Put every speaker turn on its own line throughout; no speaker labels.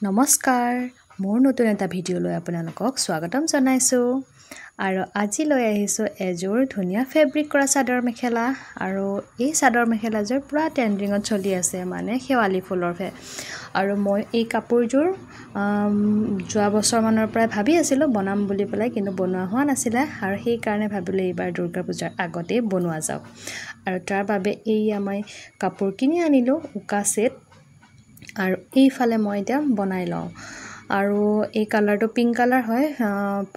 নমস্কাৰ মোৰ নতুন এটা ভিডিঅ' লৈ আপোনালোকক স্বাগতম জনাইছো আৰু আজি লৈ আহিছো এযোৰ ধুনীয়া ফেব্ৰিক কৰা চাদৰ মেখেলা আৰু এই চাদৰ মেখেলাযোৰ পুৰা ট্ৰেন্ডিঙত চলি আছে মানে শেৱালি ফুলৰ আৰু মই এই কাপোৰযোৰ যোৱা বছৰ মানৰ পৰা ভাবি আছিল বনাম বুলি পেলাই কিন্তু বনোৱা হোৱা নাছিল আৰু সেই কাৰণে ভাবিলো এইবাৰ দুৰ্গা পূজাৰ আগতে বনোৱা যাওক আৰু তাৰ বাবে এই মই কাপোৰ কিনি আনিলো উকা সেট আৰু এইফালে মই এটা বনাই লওঁ আৰু এই কালাৰটো পিংক কালাৰ হয়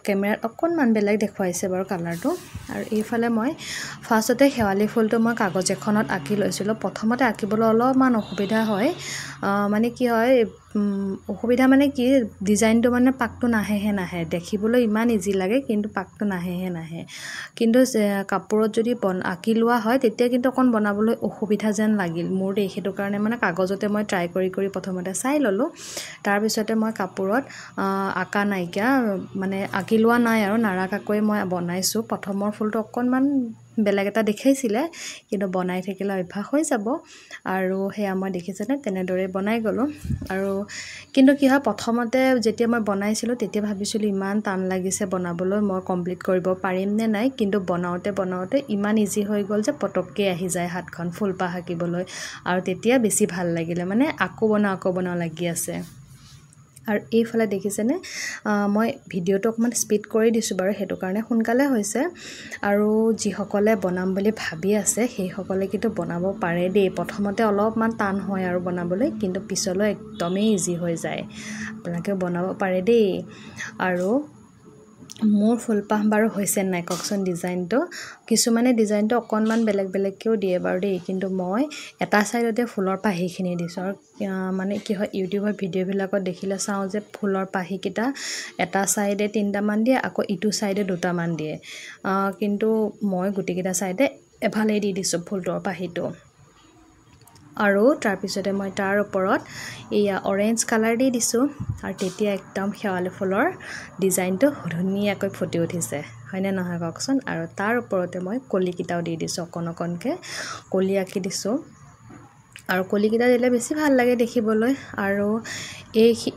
কেমেৰাত অকনমান বেলেগ দেখুৱাইছে বাৰু কালাৰটো আৰু এইফালে মই ফাৰ্ষ্টতে শেৱালি ফুলটো মই কাগজ এখনত আঁকি লৈছিলো প্ৰথমতে আঁকিবলৈ অলপমান অসুবিধা হয় মানে কি হয় অসুবিধা মানে কি ডিজাইনটো মানে পাকটো নাহে দেখিবলৈ ইমান ইজি লাগে কিন্তু পাকটো নাহে কিন্তু কাপোৰত যদি আঁকি লোৱা হয় তেতিয়া কিন্তু অকন বনাবলৈ অসুবিধা যেন লাগিল মোৰ সেইটো কাৰণে মানে কাগজতে মই ট্ৰাই কৰি প্ৰথমতে চাই ললো তাৰ পিছতে মই কাপোৰত আঁকা নাইকিয়া মানে আঁকি লোৱা নাই আৰু নাৰাকাকৈ মই বনাইছো প্ৰথমৰ ফুলটো অকনমান বেলেগ এটা দেখাইছিলে কিন্তু বনাই থাকিলে অভ্যাস হৈ যাব আৰু হেয়া মই দেখিছেনে তেনেদৰে বনাই গলো আৰু কিন্তু কি হয় প্ৰথমতে যেতিয়া মই বনাইছিলো তেতিয়া ভাবিছিলো ইমান টান লাগিছে বনাবলৈ মই কমপ্লিট কৰিব পাৰিম নে নাই কিন্তু বনাওতে ইমান ইজি হৈ গল যে পটককে আহি যায় হাতখন ফুলপাহ আঁকিবলৈ আৰু তেতিয়া বেছি ভাল লাগিলে মানে আকৌ বনাও লাগি আছে আৰু এইফালে দেখিছেনে মই ভিডিওটো অকমান স্পিড কৰি দিছো বাৰু হেতু কাৰণে সোনকালে হৈছে আৰু যিসকলে বনাম বুলি ভাবি আছে সেই সকলে কিন্তু বনাব পাৰে দেই প্ৰথমতে অলপমান টান হয় আৰু বনাবলৈ কিন্তু পিছলৈ একদমই ইজি হৈ যায় আপোনালোকে বনাব পাৰে দেই আৰু মোৰ ফুলপাহ বাৰু হৈছে নাই ককচোন ডিজাইনটো কিছুমানে ডিজাইনটো অকনমান বেলেগকেও দিয়ে বাৰু দেই কিন্তু মই এটা সাইডতে ফুলৰ পাহিখিনি দিছো আৰু মানে কি হয় ইউটিউবৰ ভিডিও বিলাকত দেখিলে চাও যে ফুলৰ পাহিকিটা এটা সাইডে 3টা মান দিয়ে আকৌ ইটো সাইডে 2টা মান দিয়ে কিন্তু মই গুটিকিটা সাইডে এফালে দি দিছো ফুলৰ পাহিটো আৰু তাৰ পিছতে মই তাৰ ওপৰত এয়া অৰেঞ্জ কালাৰ দি দিছো আৰু তেতিয়া একদম শেৱালি ফুলৰ ডিজাইনটো ধুনীয়াকৈ ফুটি উঠিছে হয়নে নহয় ককচোন আৰু তাৰ ওপৰতে মই কলিকিটাও দি দিছো অকনকে কলি আঁকি দিছো আৰু কলিকিটা দিলে বেছি ভাল লাগে দেখিবলৈ আৰু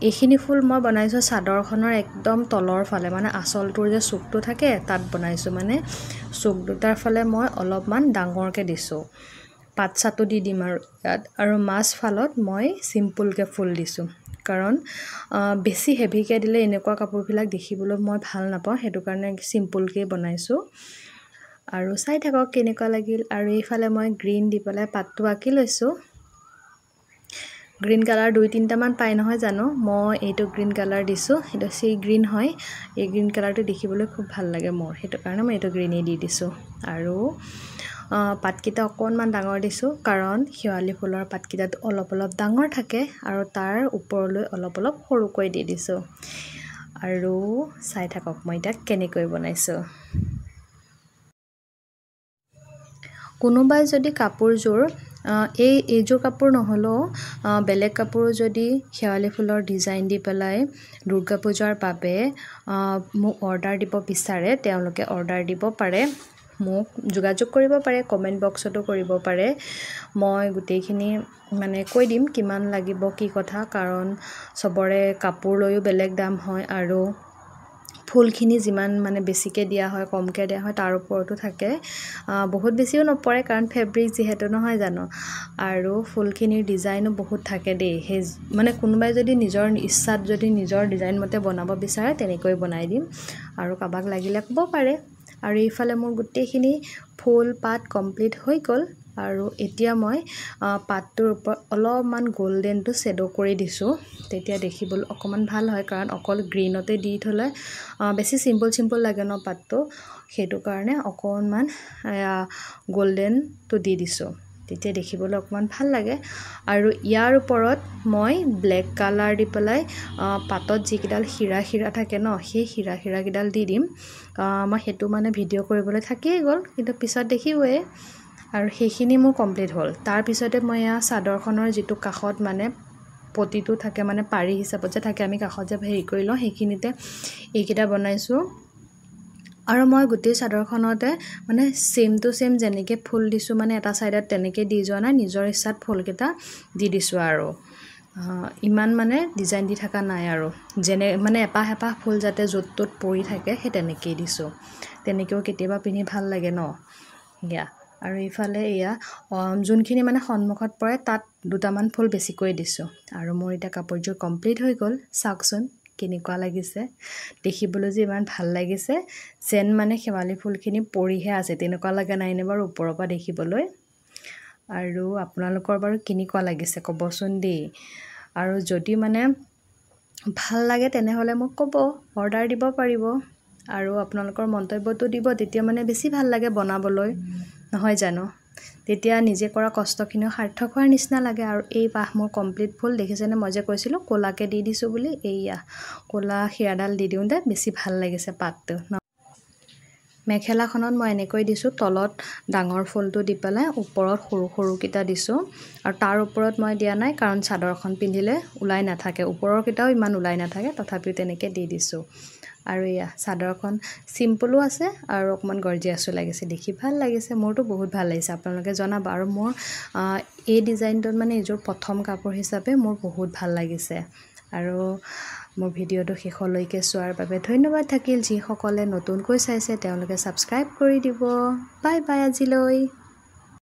এইখিনি ফুল মই বনাইছো চাদৰখনৰ একদম তলৰ ফালে মানে আঁচলটোৰ যে চুকটো থাকে তাত বনাইছো মানে চুক দুটাৰ ফালে মই অলপমান ডাঙৰকে দিছো পাত চাটো দি দিম আৰু ইয়াত আৰু মাছ ফালত মই সিম্পলকে ফুল দিছো কাৰণ বেছি হেভিকে দিলে এনেকুৱা কাপোৰবিলাক দেখিবলৈ মই ভাল নাপাওঁ হেতু কাৰণে সিম্পলকে বনাইছো আৰু চাই থাকক কেনেকুৱা লাগিল আৰু এইফালে মই গ্ৰীন দি পেলাই পাতটো আঁকি লৈছো গ্ৰীন কালাৰ 2-3টা মান পাই নহয় জানো মই এইটো গ্ৰীন কালাৰ দিছো এটা সি গ্ৰীন হয় এই গ্ৰীন কালাৰটো দেখিবলৈ খুব ভাল লাগে মোৰ হেতু কাৰণে মই এইটো গ্ৰীনে দি দিছো আৰু পাতকিটা অকনমান ডাঙৰ দিছো কাৰণ শেৱালি ফুলৰ পাতকিটাত অলপ ডাঙৰ থাকে আৰু তাৰ ওপৰলৈ অলপ সৰুকৈ দি দিছো আৰু চাই থাকক মই এটা কেনেকৈ বনাইছো কোনোবাই যদি কাপোৰযোৰ এইযোৰ কাপোৰ নহলো বেলেগ কাপোৰ যদি শেৱালি ফুলৰ ডিজাইন দি পেলাই দুৰ্গা পূজাৰ বাবে মোক অৰ্ডাৰ দিব বিচাৰে তেওঁলোকে অৰ্ডাৰ দিব পাৰে মোক যোগাযোগ কৰিব পাৰে কমেন্ট বক্সতো কৰিব পাৰে মই গুটেইখিনি মানে কৈ দিম কিমান লাগিব কি কথা কাৰণ সবৰে কাপোৰ লৈও বেলেগ দাম হয় আৰু ফুলখিনি যিমান মানে বেছিকে দিয়া হয় কমকে দিয়া হয় তাৰ ওপৰতো থাকে বহুত বেছিও নপৰে কাৰণ ফেব্ৰিক যেহেতু নহয় জানো আৰু ফুলখিনিৰ ডিজাইনো বহুত থাকে দেই হে মানে কোনোবাই যদি নিজৰ ইচ্ছাত যদি নিজৰ ডিজাইন মতে বনাব বিচাৰে তেনেকৈ বনাই দিম আৰু কাবাক লাগিলে ক'ব পাৰে আৰু এইফালে মোৰ গুটেইখিনি ফুল পাত কমপ্লিট হৈ গল আৰু এতিয়া মই পাতটোৰ ওপৰত অলপমান গোল্ডেনটো শ্যাডো কৰি দিছো তেতিয়া দেখিবলৈ অকমান ভাল হয় কাৰণ অকল গ্ৰীনতে দি থলে বেছি সিম্পল লাগে ন পাতটো হেতু কাৰণে অকনমান গোল্ডেনটো দি দিছো তেতিয়া দেখিবলৈ অকমান ভাল লাগে আৰু ইয়াৰ ওপৰত মই ব্লেক কালাৰ দি পেলাই পাতত যিকিডাল হিৰা থাকে ন সেই হিৰা কিডাল দি দিম মই হেতু মানে ভিডিও কৰিবলৈ থাকিয়ে গল কিন্তু পিছত দেখিবয়ে আৰু সেইখিনি মোৰ কমপ্লিট হ'ল তাৰ পিছতে মই চাদৰখনৰ যেটো কাখত মানে পটিটো থাকে মানে পাৰি হিচাপত যে থাকে আমি কাখত যে হেৰি কৰি লওঁ সেইখিনিতে এইকিটা বনাইছো আৰু মই গোটেই চাদৰখনতে মানে সেম টু সেম যেনেকে ফুল দিছো মানে এটা সাইডত তেনেকে দি যোৱা নাই নিজৰ ইচ্ছাত ফুলকেটা দি দিছো আৰু ইমান মানে ডিজাইন দি থকা নাই আৰু যেনে মানে এপাহ এপাহ ফুল যাতে য'ত ত'ত পৰি থাকে সেই তেনেকেই দিছোঁ তেনেকৈও কেতিয়াবা পিন্ধি ভাল লাগে ন এয়া আৰু ইফালে এয়া যোনখিনি মানে সন্মুখত পৰে তাত দুটামান ফুল বেছিকৈ দিছোঁ আৰু মোৰ এতিয়া কাপোৰযোৰ কমপ্লিট হৈ গ'ল চাওকচোন কেনেকুৱা লাগিছে দেখিবলৈ যে ইমান ভাল লাগিছে যেন মানে শেৱালি ফুলখিনি পৰিহে আছে তেনেকুৱা লগা নাইনে বাৰু ওপৰৰ পৰা দেখিবলৈ আৰু আপোনালোকৰ বাৰু কেনেকুৱা লাগিছে ক'বচোন দেই আৰু যদি মানে ভাল লাগে তেনেহ'লে মোক ক'ব অৰ্ডাৰ দিব পাৰিব আৰু আপোনালোকৰ মন্তব্যটো দিব তেতিয়া মানে বেছি ভাল লাগে বনাবলৈ নহয় জানো তেতিয়া নিজে কৰা কষ্টখিনিও সাৰ্থক হোৱাৰ নিচিনা লাগে আৰু এই পাহ মোৰ কমপ্লিট ফুল দেখিছেনে মই যে কৈছিলোঁ ক'লাকে দি দিছোঁ বুলি এইয়া ক'লা শিৰাডাল দি দিওঁতে বেছি ভাল লাগিছে পাতটো মেখেলাখনত মই এনেকৈ দিছোঁ তলত ডাঙৰ ফুলটো দি পেলাই ওপৰত সৰু সৰুকেইটা দিছোঁ আৰু তাৰ ওপৰত মই দিয়া নাই কাৰণ চাদৰখন পিন্ধিলে ওলাই নাথাকে ওপৰৰ কেইটাও ইমান ওলাই নাথাকে তথাপিও তেনেকৈ দি দিছোঁ আৰু এয়া চাদৰখন চিম্পলো আছে আৰু অকণমান গৰ্জিয়াছো লাগিছে দেখি ভাল লাগিছে মোৰতো বহুত ভাল লাগিছে আপোনালোকে জনাব আৰু মোৰ এই ডিজাইনটোত মানে এইযোৰ প্ৰথম কাপোৰ হিচাপে মোৰ বহুত ভাল লাগিছে আৰু মোৰ ভিডিঅ'টো শেষলৈকে চোৱাৰ বাবে ধন্যবাদ থাকিল যিসকলে নতুনকৈ চাইছে তেওঁলোকে ছাবস্ক্ৰাইব কৰি দিব বাই বাই আজিলৈ